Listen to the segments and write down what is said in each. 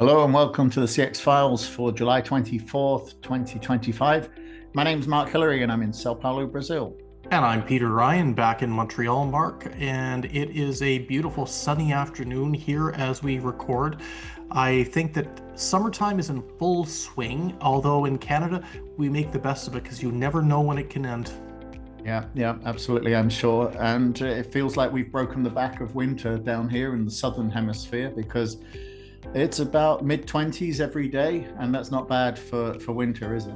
Hello and welcome to the CX Files for July 24th, 2025. My name is Mark Hillary and I'm in Sao Paulo, Brazil. And I'm Peter Ryan back in Montreal, Mark, and it is a beautiful sunny afternoon here as we record. I think that summertime is in full swing, although in Canada we make the best of it because you never know when it can end. Yeah, absolutely, I'm sure. And it feels like we've broken the back of winter down here in the southern hemisphere because it's about mid-20s every day, and that's not bad for winter, is it?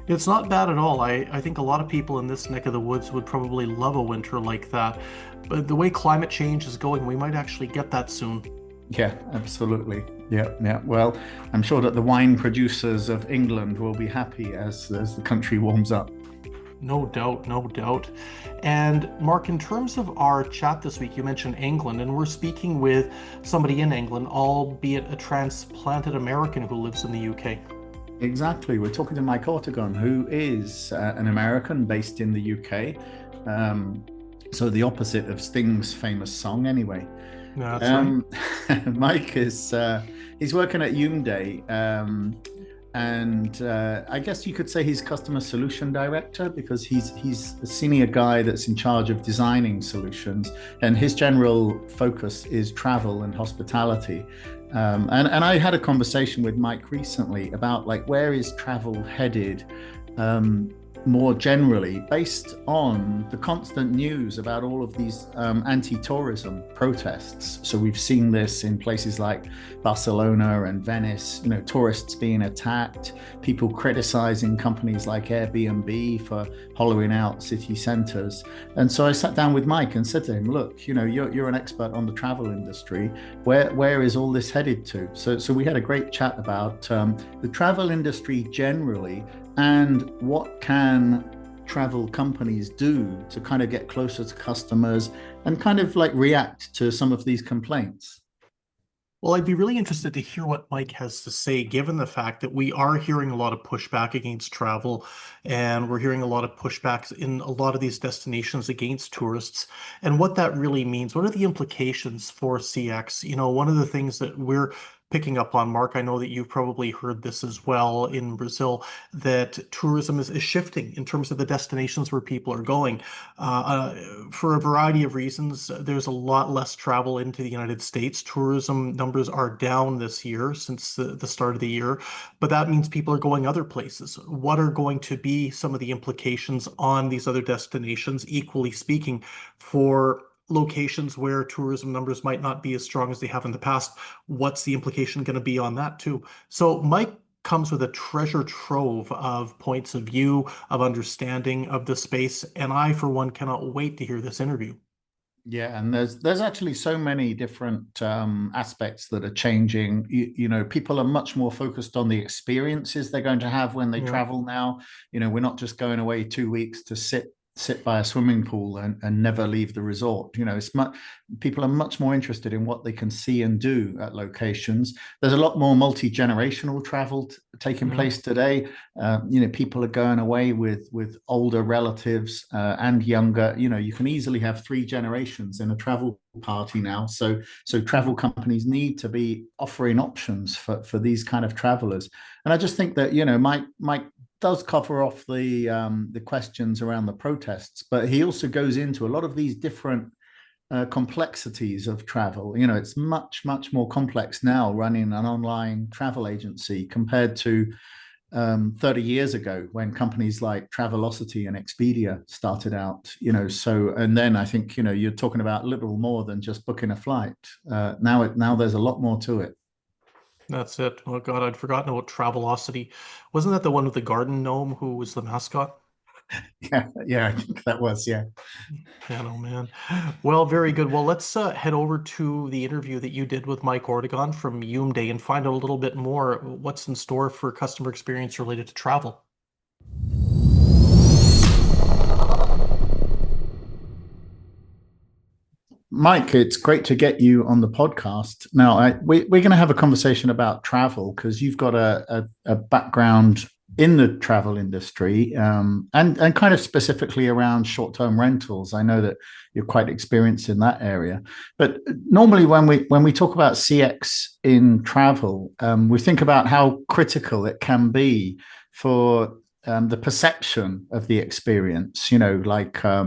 It's not bad at all. I think a lot of people in this neck of the woods would probably love a winter like that. But the way climate change is going, we might actually get that soon. Yeah, absolutely. Yeah. Well, I'm sure that the wine producers of England will be happy as the country warms up. No doubt, no doubt. And Mark, in terms of our chat this week, you mentioned England, and we're speaking with somebody in England, albeit a transplanted American who lives in the UK. Exactly. We're talking to Mike Ortegon, who is an American based in the UK. So the opposite of Sting's famous song, anyway. That's right. Mike is he's working at Yoummday, and I guess you could say he's customer solution director because he's a senior guy that's in charge of designing solutions, and his general focus is travel and hospitality. And I had a conversation with Mike recently about like where is travel headed, more generally, based on the constant news about all of these anti-tourism protests. So we've seen this in places like Barcelona and Venice, tourists being attacked, people criticizing companies like Airbnb for hollowing out city centers. And so I sat down with Mike and said to him, look, you're an expert on the travel industry. Where is all this headed to? So we had a great chat about the travel industry generally, and what can travel companies do to kind of get closer to customers and kind of like react to some of these complaints. Well, I'd be really interested to hear what Mike has to say, given the fact that we are hearing a lot of pushback against travel, and we're hearing a lot of pushbacks in a lot of these destinations against tourists, and what that really means. What are the implications for CX? One of the things that we're picking up on, Mark, I know that you've probably heard this as well in Brazil, that tourism is shifting in terms of the destinations where people are going. For a variety of reasons, there's a lot less travel into the United States. Tourism numbers are down this year since the start of the year, but that means people are going other places. What are going to be some of the implications on these other destinations, equally speaking, for locations where tourism numbers might not be as strong as they have in the past? What's the implication going to be on that too? So Mike comes with a treasure trove of points of view, of understanding of the space, and I, for one, cannot wait to hear this interview. Yeah, and there's actually so many different aspects that are changing. People are much more focused on the experiences they're going to have when they Yeah. travel now. We're not just going away 2 weeks to sit by a swimming pool and never leave the resort. People are much more interested in what they can see and do at locations. There's a lot more multi-generational travel taking Mhm. place today. People are going away with older relatives and younger. You can easily have three generations in a travel party now. So travel companies need to be offering options for these kind of travelers. And I just think that Mike does cover off the questions around the protests, but he also goes into a lot of these different complexities of travel. It's much more complex now running an online travel agency compared to 30 years ago when companies like Travelocity and Expedia started out. And then I think you're talking about little more than just booking a flight. Now there's a lot more to it. That's it. Oh God, I'd forgotten about Travelocity. Wasn't that the one with the garden gnome who was the mascot? Yeah, I think that was, yeah. Man, oh man. Well, very good. Well, let's head over to the interview that you did with Mike Ortegon from Yoummday and find out a little bit more what's in store for customer experience related to travel. Mike, it's great to get you on the podcast. Now, we're going to have a conversation about travel because you've got a background in the travel industry, and kind of specifically around short-term rentals. I know that you're quite experienced in that area, but normally when we talk about CX in travel, we think about how critical it can be for the perception of the experience. Like I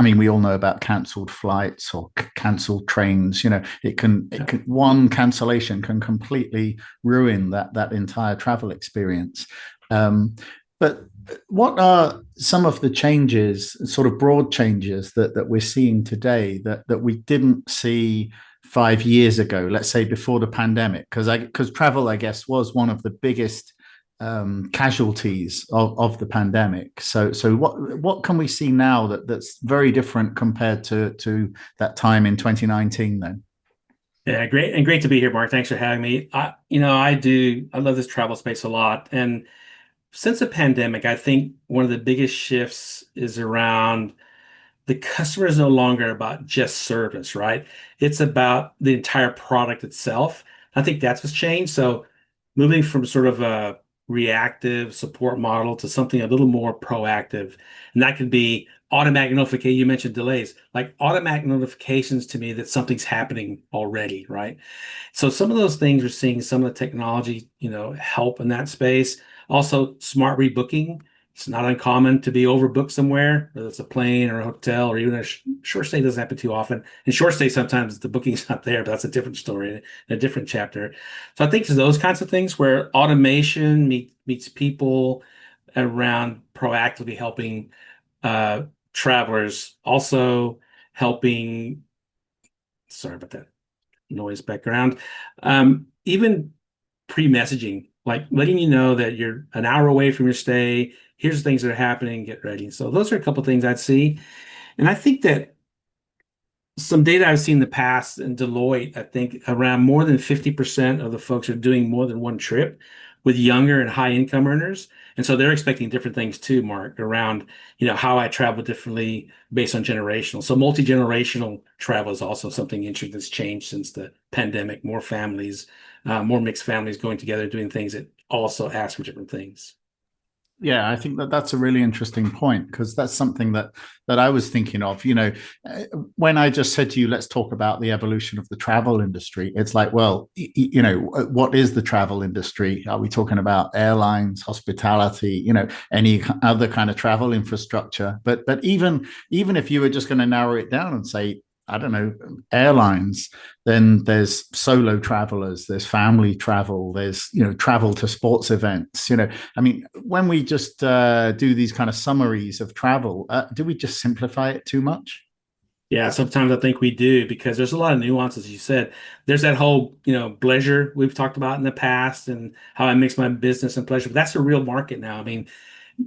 mean, we all know about cancelled flights or cancelled trains. It can one cancellation can completely ruin that entire travel experience. Um, but what are some of the changes, sort of broad changes that we're seeing today that we didn't see 5 years ago, let's say before the pandemic? Because travel, I guess, was one of the biggest casualties of the pandemic. So what can we see now that's very different compared to that time in 2019 then? Yeah, great and great to be here, Mark. Thanks for having me. I love this travel space a lot. And since the pandemic, I think one of the biggest shifts is around the customer is no longer about just service, right? It's about the entire product itself. I think that's what's changed. So moving from sort of a reactive support model to something a little more proactive. And that could be automatic notification. You mentioned delays, like automatic notifications to me that something's happening already, right? So some of those things we're seeing some of the technology, help in that space. Also, smart rebooking. It's not uncommon to be overbooked somewhere, whether it's a plane or a hotel or even a short stay. Doesn't happen too often. And short stay, sometimes the booking's not there, but that's a different story, a different chapter. So I think it's those kinds of things where automation meets people around proactively helping travelers, also helping. Sorry about that noise background. Even pre-messaging, like letting you know that you're an hour away from your stay. Here's things that are happening. Get ready. So those are a couple of things I'd see. And I think that some data I've seen in the past in Deloitte, I think around more than 50% of the folks are doing more than one trip with younger and high income earners. And so they're expecting different things too, Mark, around, how I travel differently based on generational. So multi-generational travel is also something interesting that's changed since the pandemic. More families, more mixed families going together, doing things that also ask for different things. Yeah, I think that's a really interesting point, because that's something that I was thinking of. When I just said to you, let's talk about the evolution of the travel industry. It's like, well, what is the travel industry? Are we talking about airlines, hospitality, any other kind of travel infrastructure? But even if you were just going to narrow it down and say, I don't know, airlines, then there's solo travelers, there's family travel, there's, travel to sports events. I mean, when we just do these kind of summaries of travel, do we just simplify it too much? Yeah, sometimes I think we do because there's a lot of nuances. You said there's that whole, pleasure we've talked about in the past and how I mix my business and pleasure. But that's a real market now. I mean,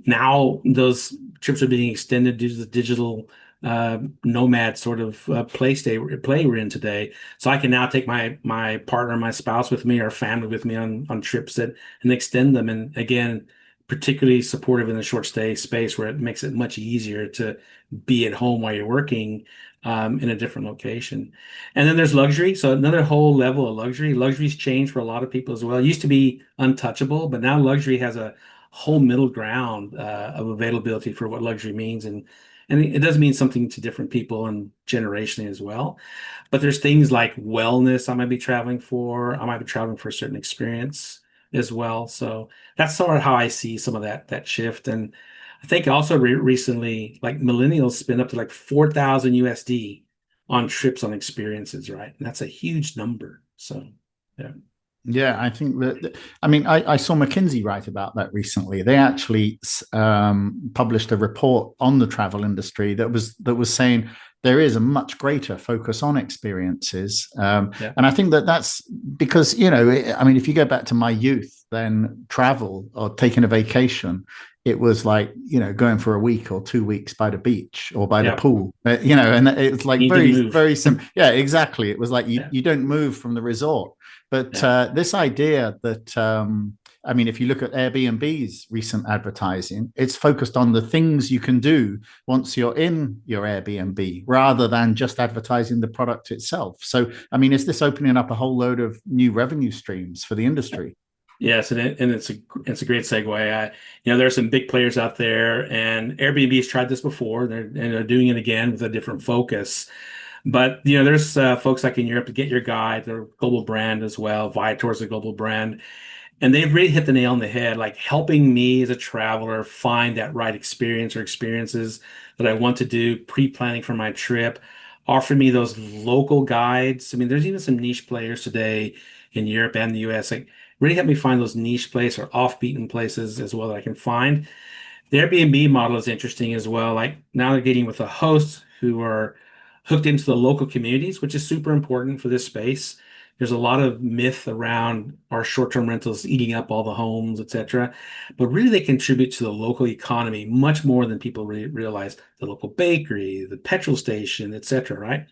now those trips are being extended due to the digital nomad sort of play we're in today. So I can now take my partner, my spouse with me, or family with me on trips that and extend them. And again, particularly supportive in the short stay space where it makes it much easier to be at home while you're working in a different location. And then there's luxury. So another whole level of luxury. Luxury's changed for a lot of people as well. It used to be untouchable, but now luxury has a whole middle ground of availability for what luxury means. And it does mean something to different people and generationally as well. But there's things like wellness I might be traveling for. I might be traveling for a certain experience as well. So that's sort of how I see some of that shift. And I think also recently, like millennials spend up to like 4,000 USD on trips on experiences, right? And that's a huge number. So yeah. Yeah, I think that, I mean, I saw McKinsey write about that recently. They actually published a report on the travel industry that was saying there is a much greater focus on experiences. Yeah. And I think that's because, I mean, if you go back to my youth, then travel or taking a vacation, it was like, going for a week or 2 weeks by the beach or by the Yeah. pool, and it's like Need to very, move. very simple. Yeah, exactly. It was like you, Yeah. you don't move from the resort. But Yeah. this idea that, I mean, if you look at Airbnb's recent advertising, it's focused on the things you can do once you're in your Airbnb rather than just advertising the product itself. So, I mean, is this opening up a whole load of new revenue streams for the industry? Yes, and it's a great segue. There's some big players out there, and Airbnb's tried this before. They're doing it again with a different focus. But there's folks like in Europe to Get Your Guide, they're a global brand as well. Viator's a global brand, and they've really hit the nail on the head, like helping me as a traveler find that right experience or experiences that I want to do, pre-planning for my trip, offering me those local guides. I mean, there's even some niche players today in Europe and the US, like really help me find those niche places or off-beaten places as well that I can find. The Airbnb model is interesting as well. Like now they're getting with the hosts who are hooked into the local communities, which is super important for this space. There's a lot of myth around our short-term rentals eating up all the homes, etc. But really, they contribute to the local economy much more than people realize. The local bakery, the petrol station, etc. Right?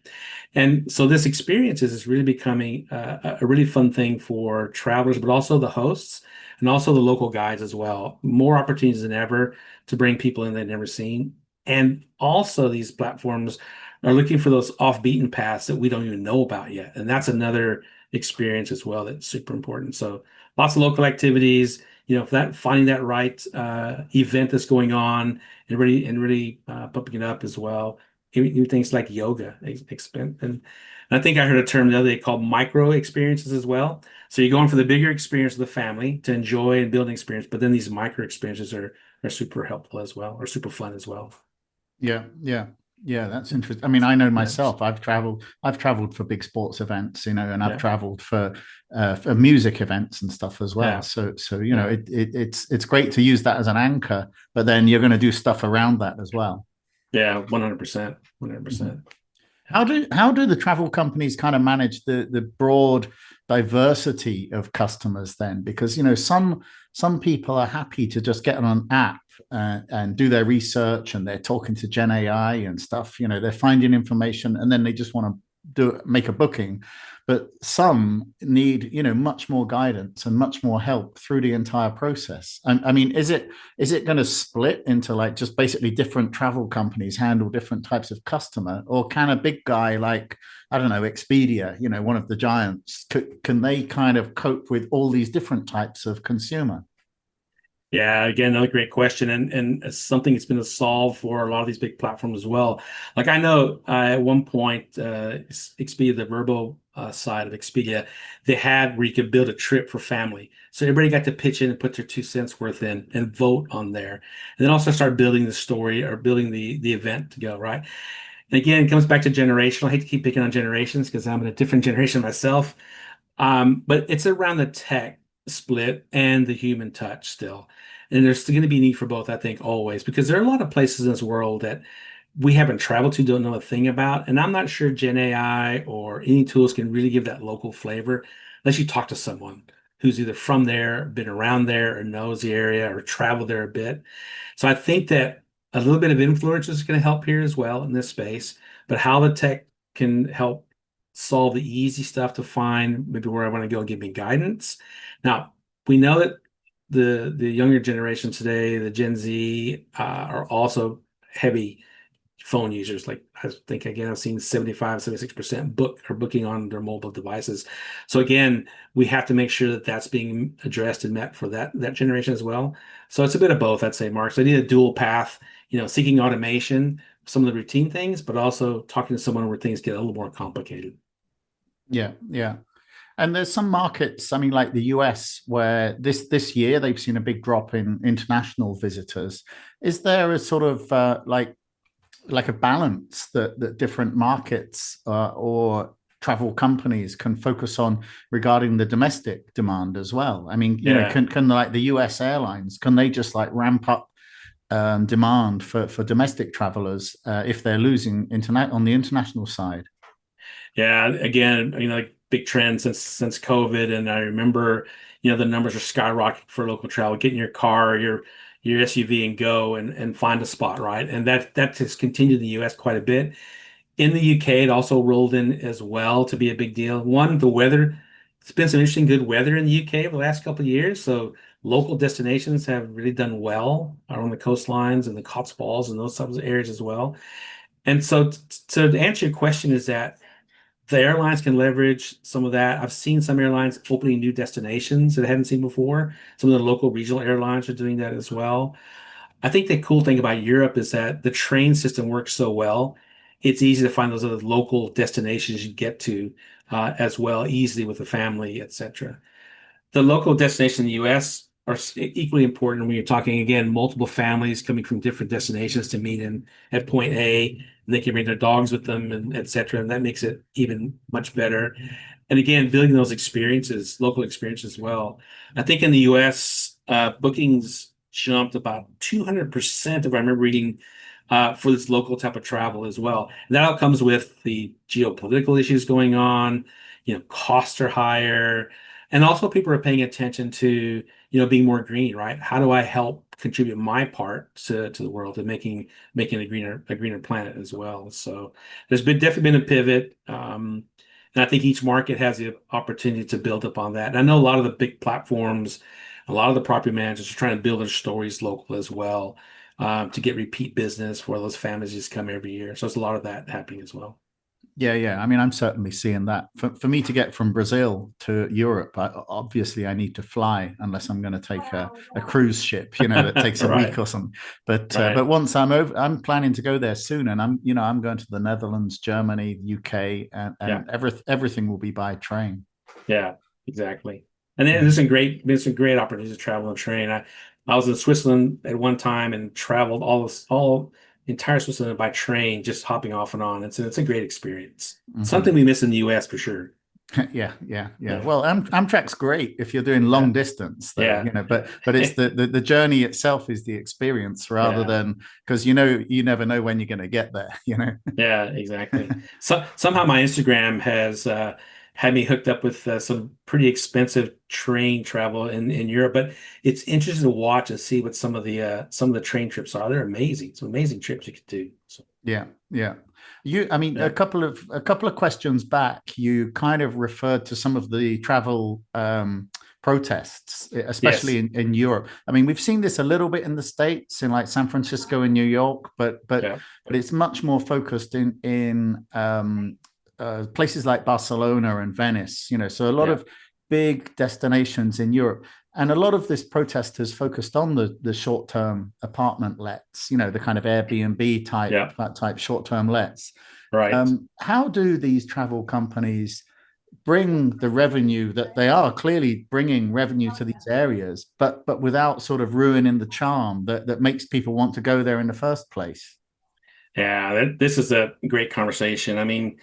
And so this experience is really becoming a really fun thing for travelers, but also the hosts and also the local guides as well. More opportunities than ever to bring people in they've never seen. And also these platforms are looking for those off-beaten paths that we don't even know about yet. And that's another experience as well that's super important. So lots of local activities, finding that right event that's going on and really pumping it up as well. Even things like yoga, and I think I heard a term the other day called micro experiences as well. So you're going for the bigger experience of the family to enjoy and build an experience, but then these micro experiences are super helpful as well, or super fun as well. Yeah, yeah, yeah. That's interesting. I mean, I know Yeah, myself. I've traveled for big sports events, and I've yeah, traveled for music events and stuff as well. yeah, So yeah, it's great to use that as an anchor, but then you're going to do stuff around that as well. yeah, 100%, Mhm. 100%. How do the travel companies kind of manage the broad diversity of customers then? Because some people are happy to just get on an app and do their research, and they're talking to Gen AI and stuff. They're finding information and then they just want to make a booking. But some need much more guidance and much more help through the entire process. I mean, is it going to split into like just basically different travel companies handle different types of customer, or can a big guy like, I don't know, Expedia, one of the giants, can they kind of cope with all these different types of consumer? Yeah, again, another great question, and it's something that's been a solve for a lot of these big platforms as well. Like I know at one point, Expedia, the Verbo side of Expedia, they had where you could build a trip for family. So everybody got to pitch in and put their 2 cents worth in and vote on there, and then also start building the story or building the event to go, right? And again, it comes back to generational. I hate to keep picking on generations because I'm in a different generation myself. But it's around the tech split and the human touch still. And there's going to be need for both, I think, always, because there are a lot of places in this world that we haven't traveled to, don't know a thing about. And I'm not sure Gen AI or any tools can really give that local flavor unless you talk to someone who's either from there, been around there, or knows the area, or traveled there a bit. So I think that a little bit of influence is going to help here as well in this space, but how the tech can help solve the easy stuff to find maybe where I want to go and give me guidance. Now, we know that the younger generation today, the Gen Z, are also heavy phone users. Like I think again, I've seen 75, 76% booking on their mobile devices. So again, we have to make sure that that's being addressed and met for that generation as well. So it's a bit of both, I'd say, Mark. So I need a dual path, seeking automation, some of the routine things, but also talking to someone where things get a little more complicated. Yeah, yeah. And there's some markets, I mean, like the US, where this year they've seen a big drop in international visitors. Is there a sort of like a balance that different markets or travel companies can focus on regarding the domestic demand as well? I mean, Yeah. can like the US airlines, can they just like ramp up demand for domestic travelers if they're losing internet on the international side? Yeah, again, like big trend since COVID, and I remember, the numbers are skyrocketing for local travel. Get in your car, your SUV, and go and find a spot, right? And that has continued in the U.S. quite a bit. In the UK, it also rolled in as well to be a big deal. One, the weather. It's been some interesting good weather in the UK over the last couple of years, so local destinations have really done well on the coastlines and the Cotswolds and those types of areas as well. And so, to answer your question, is that the airlines can leverage some of that. I've seen some airlines opening new destinations that I hadn't seen before. Some of the local regional airlines are doing that as well. I think the cool thing about Europe is that the train system works so well. It's easy to find those other local destinations you get to as well, easily with the family, etc. The local destinations in the US are equally important when you're talking, again, multiple families coming from different destinations to meet in at point A, and they can bring their dogs with them, and etc. And that makes it even much better. And again, building those experiences, local experiences as well. I think in the US, bookings jumped about 200%, if I remember reading, for this local type of travel as well. And that all comes with the geopolitical issues going on, costs are higher, and also people are paying attention to, being more green, right? How do I help contribute my part to the world and making a greener planet as well? So there's definitely been a pivot. And I think each market has the opportunity to build upon that. And I know a lot of the big platforms, a lot of the property managers are trying to build their stories local as well, to get repeat business for those families just come every year. So there's a lot of that happening as well. Yeah, yeah. I mean, I'm certainly seeing that. For me to get from Brazil to Europe, obviously I need to fly unless I'm going to take a cruise ship, that takes a Right, week or something. But right. once I'm over, I'm planning to go there soon, and I'm going to the Netherlands, Germany, UK, Yeah. and everything will be by train. Yeah, exactly. And then there's some great opportunities to travel and train. I was in Switzerland at one time and traveled all entire Switzerland by train, just hopping off and on. It's a great experience. Something Hmm. we miss in the US for sure. Yeah, yeah, yeah. Yeah. Well, Amtrak's great if you're doing Yeah. long distance, though, Yeah. but it's the journey itself is the experience rather Yeah. than because you never know when you're going to get there. Yeah, exactly. So somehow my Instagram has had me hooked up with some pretty expensive train travel in Europe, but it's interesting to watch and see what some of the train trips are. They're amazing. Some amazing trips you could do. So, Yeah, yeah. I mean, yeah. a couple of questions back, you kind of referred to some of the travel protests, especially Yes. in Europe. I mean, we've seen this a little bit in the States, in like San Francisco and New York, Yeah. but it's much more focused in places like Barcelona and Venice. So a lot Yeah. of big destinations in Europe. And a lot of this protest has focused on the short term apartment lets, the kind of Airbnb Yeah. type short term lets. Right. How do these travel companies bring the revenue that they are clearly bringing revenue to these areas, but without sort of ruining the charm that makes people want to go there in the first place? Yeah. This is a great conversation. I mean,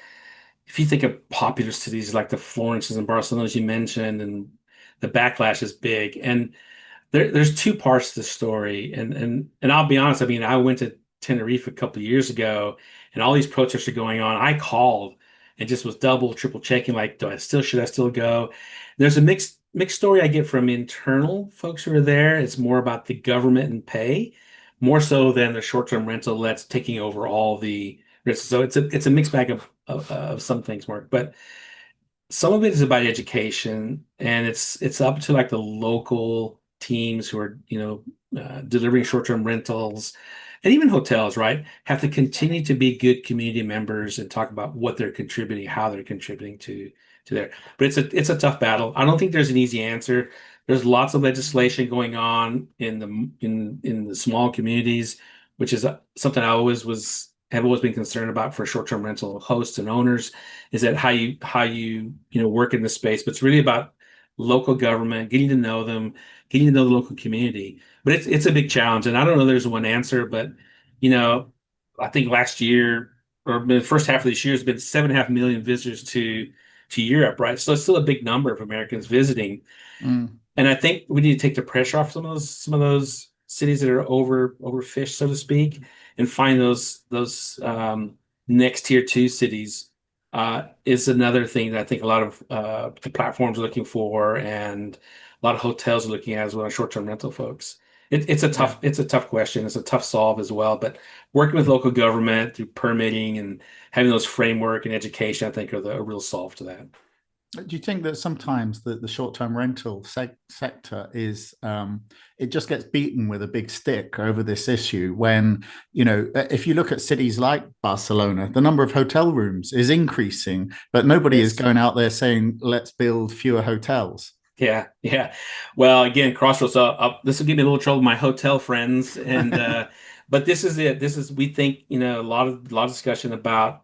if you think of popular cities like the Florences and Barcelonas you mentioned, and the backlash is big. And there's two parts to the story, and I'll be honest. I mean, I went to Tenerife a couple of years ago, and all these protests are going on. I called and just was double, triple checking, like, should I still go? There's a mixed story I get from internal folks who are there. It's more about the government and pay, more so than the short-term rental that's taking over all the risks. So it's a mixed bag of some things, Mark, but some of it is about education, and it's up to like the local teams who are delivering short-term rentals, and even hotels, right, have to continue to be good community members and talk about what they're contributing, how they're contributing to there. But it's a tough battle. I don't think there's an easy answer. There's lots of legislation going on in the small communities, which is something have always been concerned about for short-term rental hosts and owners, is that how you work in the space. But it's really about local government, getting to know them, getting to know the local community. But it's a big challenge, and I don't know there's one answer, but you know, I think last year or the first half of this year has been 7.5 million visitors to Europe, right? So it's still a big number of Americans visiting. Mm. And I think we need to take the pressure off some of those cities that are overfished, so to speak, and find those next tier two cities. Is another thing that I think a lot of the platforms are looking for, and a lot of hotels are looking at as well, short-term rental folks. Yeah. It's a tough question. It's a tough solve as well. But working with local government through permitting and having those framework and education, I think, are a real solve to that. Do you think that sometimes the short-term rental sector is it just gets beaten with a big stick over this issue when, if you look at cities like Barcelona, the number of hotel rooms is increasing, but nobody is Yes. going out there saying, let's build fewer hotels. Yeah, yeah. Well, again, Crossroads. This will give me a little trouble with my hotel friends, and but this is it. This is we think a lot of discussion about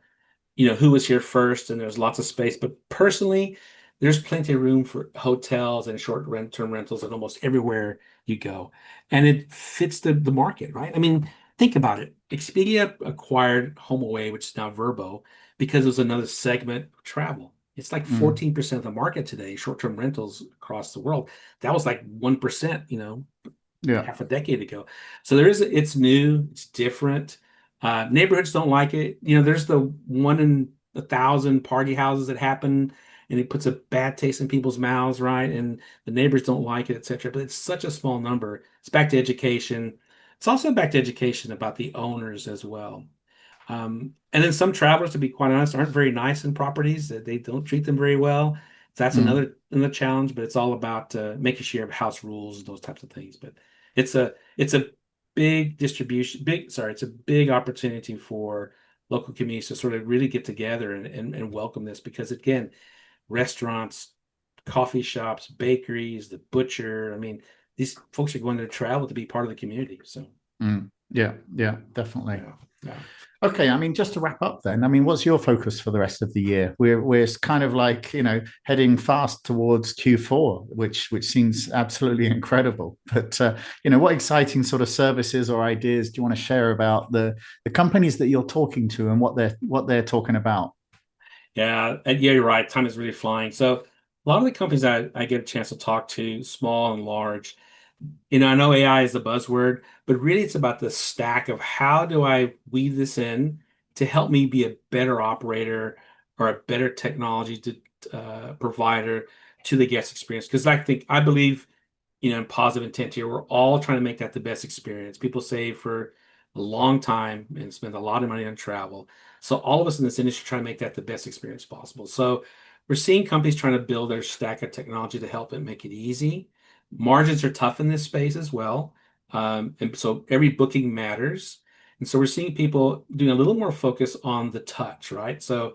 who was here first, and there's lots of space. But personally, there's plenty of room for hotels and short-term rentals and almost everywhere you go, and it fits the market, right? I mean, think about it. Expedia acquired HomeAway, which is now Vrbo, because it was another segment of travel. It's like Mm, 14% of the market today, short-term rentals across the world. That was like 1%, yeah. half a decade ago. So it's new, it's different. Neighborhoods don't like it. There's the 1 in 1,000 party houses that happen, and it puts a bad taste in people's mouths, right? And the neighbors don't like it, etc. But it's such a small number. It's back to education. It's also back to education about the owners as well. And then some travelers, to be quite honest, aren't very nice in properties. That they don't treat them very well. So that's Mm, another challenge. But it's all about making sure you have house rules and those types of things. But it's a big distribution, it's a big opportunity for local communities to sort of really get together and welcome this because again, restaurants, coffee shops, bakeries, the butcher. I mean, these folks are going to travel to be part of the community. So yeah, yeah, definitely. yeah, yeah. Okay, I mean, just to wrap up then, I mean, what's your focus for the rest of the year? We're kind of like, heading fast towards Q4, which seems absolutely incredible. But what exciting sort of services or ideas do you want to share about the companies that you're talking to and what they're talking about? Yeah, and yeah, you're right. Time is really flying. So a lot of the companies I get a chance to talk to, small and large, I know AI is the buzzword, but really it's about the stack of how do I weave this in to help me be a better operator or a better technology provider to the guest experience. Because I believe, in positive intent here, we're all trying to make that the best experience. People save for a long time and spend a lot of money on travel. So all of us in this industry try to make that the best experience possible. So we're seeing companies trying to build their stack of technology to help it make it easy. Margins are tough in this space as well. And so every booking matters. And so we're seeing people doing a little more focus on the touch, right? So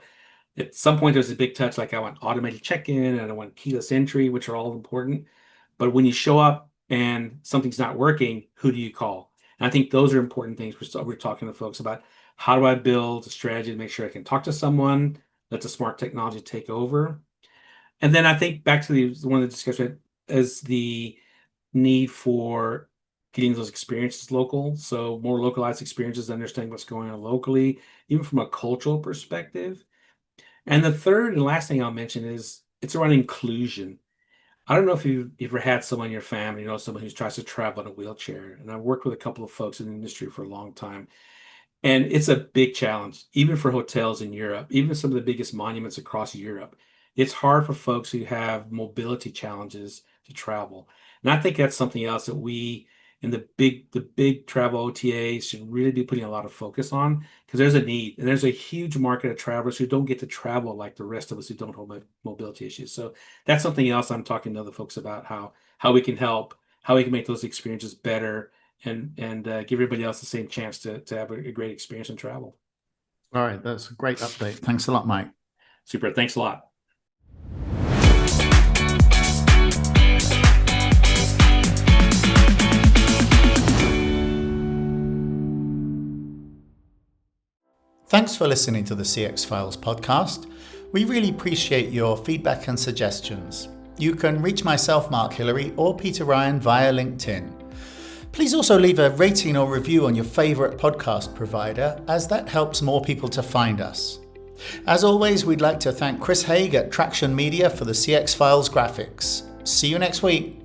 at some point, there's a big touch, like I want automated check-in and I want keyless entry, which are all important. But when you show up and something's not working, who do you call? And I think those are important things. We're talking to folks about how do I build a strategy to make sure I can talk to someone, let the smart technology take over. And then I think back to one of the discussion is the need for getting those experiences local. So more localized experiences, understanding what's going on locally, even from a cultural perspective. And the third and last thing I'll mention is it's around inclusion. I don't know if you've ever had someone in your family, someone who tries to travel in a wheelchair. And I've worked with a couple of folks in the industry for a long time. And it's a big challenge, even for hotels in Europe, even some of the biggest monuments across Europe. It's hard for folks who have mobility challenges to travel. And I think that's something else that we in the big travel OTAs should really be putting a lot of focus on because there's a need and there's a huge market of travelers who don't get to travel like the rest of us who don't have mobility issues. So that's something else I'm talking to other folks about how we can help, how we can make those experiences better and give everybody else the same chance to have a great experience in travel. All right, that's a great update. Thanks a lot, Mike. Super. Thanks a lot. Thanks for listening to the CX Files podcast. We really appreciate your feedback and suggestions. You can reach myself, Mark Hillary, or Peter Ryan via LinkedIn. Please also leave a rating or review on your favorite podcast provider, as that helps more people to find us. As always, we'd like to thank Chris Haig at Traction Media for the CX Files graphics. See you next week.